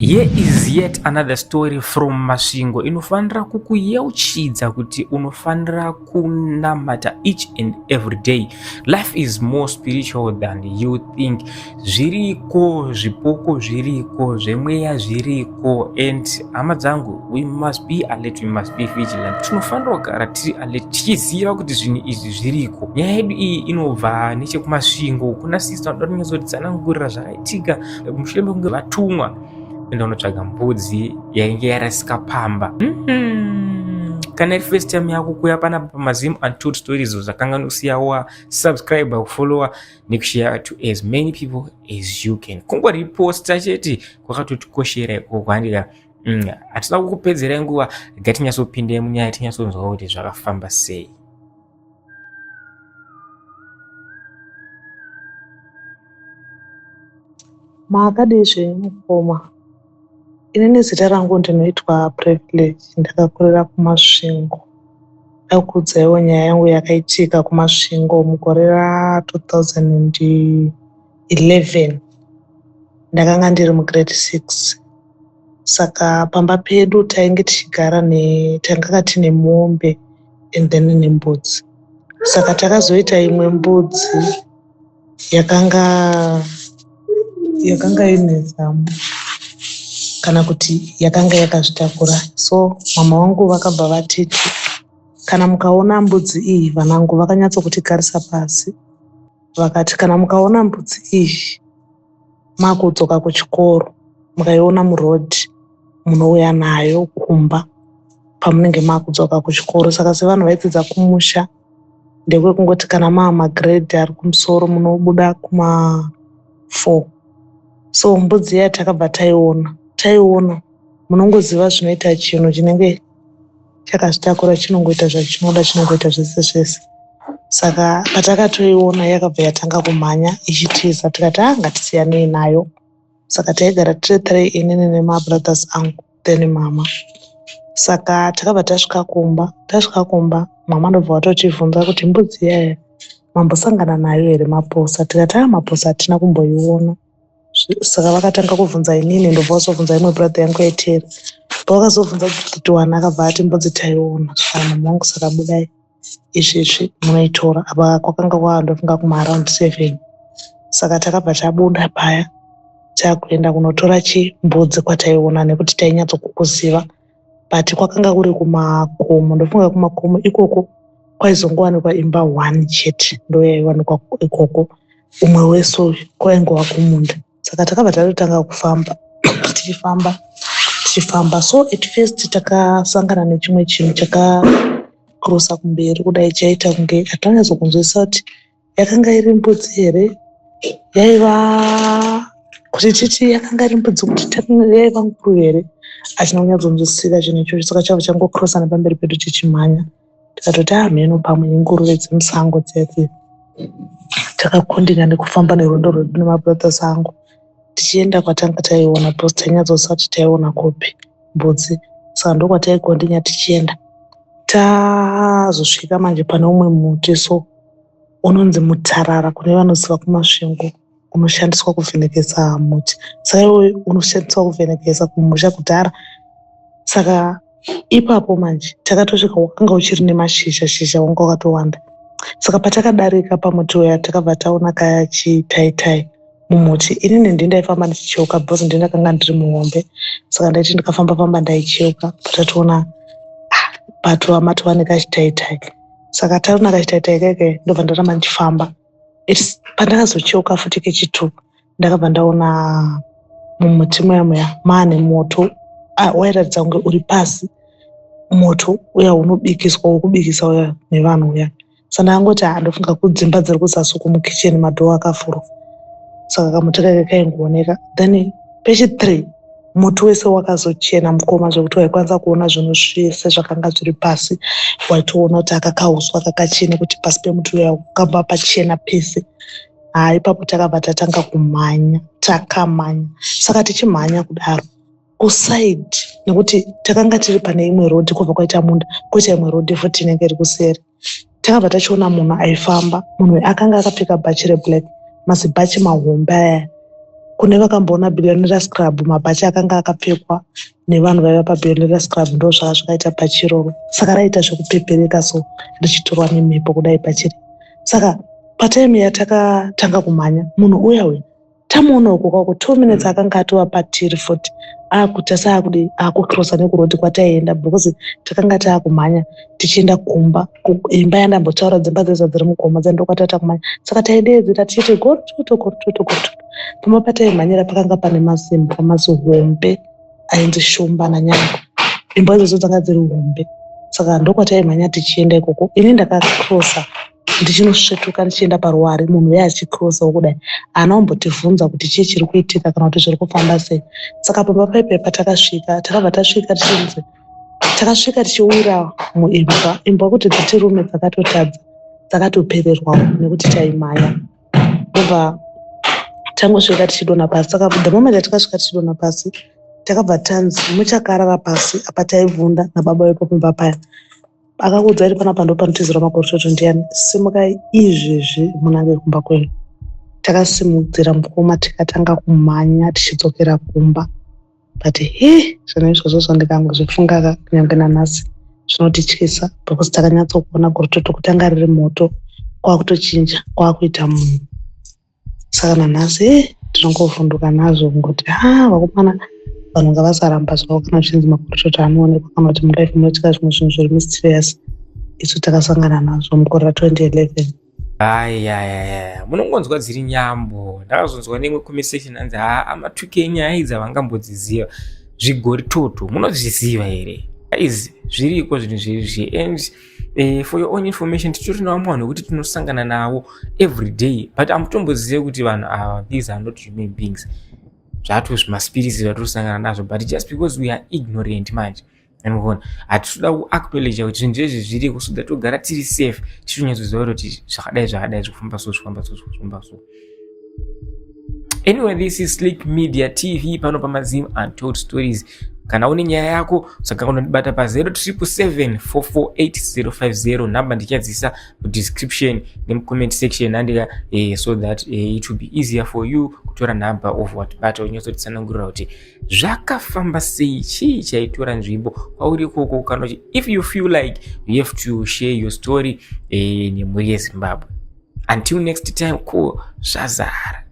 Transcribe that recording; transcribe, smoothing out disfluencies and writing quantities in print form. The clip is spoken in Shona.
Here is yet another story from Masvingo inofanira kukuyeuchidza kuti unofanira kunamata each and every day. Life is more spiritual than you think. Zviriko zvipoko, zviriko zvemweya, zviriko, and hama dzangu, we must be alert, we must be vigilant. Tinofanira kugara tiri alert tichiziva kuti zvinhu izvi zviriko. Nyaya yedu iyi inobva nechekumasvingo kuna sista anodatonyatsodzanangurira zvakaitika mushure mekunge vatumwa enda unotsvaga mbudzi yainge yarasika pamba. Kana iri first time yako kuya pana pamazimu untold stories zvakanganosiyawa, subscribe, follow nekushare to as many people as you can. Kungori posta chete kwakatotikoshera iko kwandika hatina kukupedzera nguva, gatinyasopinde munyaya tinyatsonzwa kuti zvakafamba sei. Maakadii zvemukoma. Inini zita rangu ndinoitwa Privilege, ndakakurira kumasvingo. Ndakuudzaiwo nyaya yangu yakaitika kumasvingo mugore ra2011. Ndakanga ndiri mugrade 6. Saka pamba pedu tainge tichigara tanga tine mombe and then nembudzi. Saka takazoita imwe mbudzi yakanga ine zamu kana kuti yakanga yakazvitakura. So mama wangu vakabva vatiti kana mukaona mbudzi iyi, vanangu vakanyatsokutigarisa pasi vakati kana mukaona mbudzi iyi makudzoka kuchikoro mukaiona murodhi munouya nayo kumba pamunenge makudzoka kuchikoro. Saka sevanhu vaidzidza kumusha ndekwekungoti kana magrade ari kumusoro munobuda kuma4. So mbudzi iya takabva taiona munongoziva zvinoita chinhu chinenge chakazvitakura, chinongoita zvachinoda, chinongoita zvese zvese. Saka patakatoiona yakabva yatanga kumhanya ichitiza, tikati ngatisiyanei nayo. Saka taigara tiri 3, inini nemabrothers angu then mama. Saka takabva tasvika kumba mama ndobva watochivhunza kuti mbudzi iyaya mambosangana nayo here maposa. Tikati maposa hatina kumboiona. Saka vakatanga kuvhunza inini, ndobva wazobvunza imwe brother yangu yaitera. Pavakazobvunza kuti wana akabva ati mbudzi taiona. Saka mama wangu saka budai izvezvi munoitora. Apa kwakanga kwaandofunga kuma-around 7. Saka takabva tabuda paya takuenda kunotora chimbudzi kwataiona nekuti tainyatsokukuziva. But kwakanga kuri kumakomo, ndofunga kumakomo ikoko kwaizongowanikwa imba 1 chete ndo yaiwanikwa ikoko. Umwe wese kwaingova kumunda. Saka takabva tatotanga kufamba tichifamba. So at first takasangana nechimwe chinhu chakakurosa kumberi kudai chaita kunge hatanyazokunzwisisa kuti yakanga iri mbudzi here, yaiva kuti titi yakanga iri mbudzi kuti yaiva nkuru here, hatina kunyatsonzwisisa chinhu ichocho. Saka chabva changokurosa nepamberi pedu tichimhanya. Tikatoti mheno pamwe nguruve dzemusango dzedzi. Takakundika nekufamba nerwendo rwedu nemabrothers angu tichienda kwatanga taiona, because tainyatsoziva kuti taiona kopi mbudzi. Saka ndokwataigondinya tichienda tazosvika manje pane umwe muti, so unonzi mutarara kune vanoziva kumasvingo, unoshandiswa kuvhenekesa muti. Saka iwe unoshandiswa kuvhenekesa kumusha kudhara. Saka ipapo manje takatosvika wakanga uchiri nemashizha wanga wakatowanda. Saka patakadarika pamuti uya takabva taona kaya chitaitai mumuti. Inini ndindaifamba ndichicheuka because ndindakanga ndiri muhombe. Saka ndaiti ndikafamba ndaicheuka patatoona pato amati wane kachitaitai. Saka taona kachitaitai keke ndobva ndaramba ndichifamba. Pandakazocheuka futi kechitu ndakabva ndaona mumuti muya maane moto wairatidza kunge uri pasi. Moto uya unobikiswa wokubikisa uya nevanhu uya. Saka ndangoti ndofunga kudzimba dziri kuzasi uko mukicheni madhoo akafurwa. Saka kamuti kake kaingooneka. Then pechi3 muti wese wakazochena mukoma zvokuti waikwanisa kuona zvinhu zvese zvakanga zviri pasi. Waitoona kuti akakauswa kakachena kuti pasi pemuti uya kukamba pachena pese. Ipapo takabva tatanga kumhanya, takamhanya. Saka tichimhanya kudaro kusaidi, nekuti takanga tiri pane imwe rodhi kubva kwaita munda, koita imwe rodhi futi inenge iri kuseri. Takabva tachiona munhu aifamba. Munhu akanga akapfeka bhachi reblack, mazibhachi mahombe aya kune vakamboona Billionaires Club, mabhachi akanga akapfekwa nevanhu vaiva paBillionaires Club ndo zvanga zvakaita pachiroro, saka raita zvekupepereka so richitorwa nemhepo kudai pachiri. Saka pataimu yatakatanga kumhanya, munhu uya tamuona uko kwako 2 minutes akanga atova patiri 40 akuita saakude akucrossa nekuroti kwataienda because takanga taakumhanya tichienda kumba, imba yandambotaura dzimba dzesa dziri mugoma dzando kwatata kumhanya. Saka taideedzera tichiti gorutoto. Pama pataimhanyira pakanga pane masimbi hombe ainzi Shumba naNyango. Imba idzodzo dzanga dziri hombe, saka ndokwataimhanya tichienda ikoko. Ini ndakacrossa ndichinosvetuka ndichienda paruware, munhu uya achicrossawo kudai anaombotivhunza kuti chii chiri kuitika kana kuti zviri kufamba sei. Saka pamba paipai patakasvika, takabva tasvika takasvika tichiwira muimba kuti dziti rume dzakatotadza, dzakatopererwawo nekuti taimhanya. Ndobva tangosvika tichidonha pasi. Saka the moment yatakasvika tichidonha pasi takabva tanzi muchakarara pasi apa taibvunda nababa wepo pimba paya. Akaudza iri panapa ndo panotizira makoroshoto ndiani, simukai izvezvi munange kumba kwenu. Takasimudzira mukoma tikatanga kumhanya tichidzokera kumba. But zvinhu izvozvo zvandikangozvifunga kunyange nanhasi zvinotityisa because takanyatsokuona gorototo kutanga riri moto kwakutochinja kwakuita munhu. Saka nanhasi tinongovhunduka nazvo kungoti vakomana vanhu ngavasaramba zvavo kana zvichinzi makoroshoto anoonekwa kana kuti mulife munoitika zvimwe zvinhu zviri mysterious. Isu takasangana nazvo mukore ra2011. Aya munongonzwa dziri nyambo. Ndakazonzwa nemwe conversation anzi amatuke nyaya idzi avangambodziziva zvigori toto munozviziva here? Guys, zviriko zvinhu zvezvi and for your own information titori nawo vanhu kuti tinosangana nawo every day but amutombozive kuti vanhu ava these are not human beings. Zvato zvimaspirits zvatirosangana nazvo but just because we are ignorant manje anogona hatitoda kuacknowledge kuti zvinhu izvi zviriko so that togara tiri safe tichinyatsoziva kuti zvakadai zvikufamba so. Anyway, this is Slick Media TV pano pamazimu Untold Stories. Kana une nyaya yako saka unondibata pa 0777448050 namba ndichadzisa mu description nemu section andika so that it will be easier for you kutora number of what bata unyotsanangurira kuti zvakafamba sei, chii chaitora nzvimbo kwauri koko, kana kuti if you feel like you have to share your story nemhuri yeZimbabwe. Until next time, cool, Shazar.